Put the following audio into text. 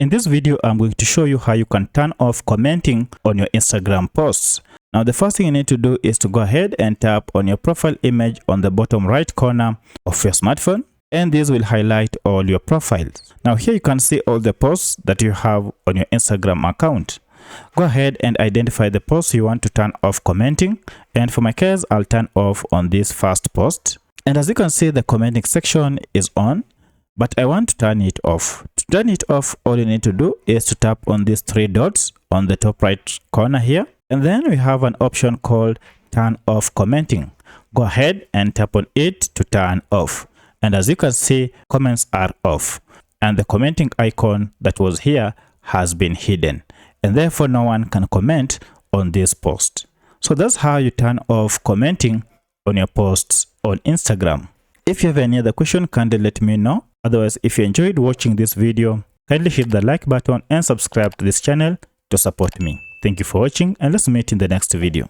In this video, I'm going to show you how you can turn off commenting on your Instagram posts. Now, the first thing you need to do is to go ahead and tap on your profile image on the bottom right corner of your smartphone, and this will highlight all your profiles. Now, here you can see all the posts that you have on your Instagram account. Go ahead and identify the posts you want to turn off commenting, and for my case, I'll turn off on this first post. And as you can see, the commenting section is on, but I want to turn it off. To turn it off, all you need to do is to tap on these three dots on the top right corner here. And then we have an option called turn off commenting. Go ahead and tap on it to turn off. And as you can see, comments are off. And the commenting icon that was here has been hidden. And therefore, no one can comment on this post. So that's how you turn off commenting on your posts on Instagram. If you have any other question, kindly let me know. Otherwise, if you enjoyed watching this video, kindly hit the like button and subscribe to this channel to support me. Thank you for watching, and let's meet in the next video.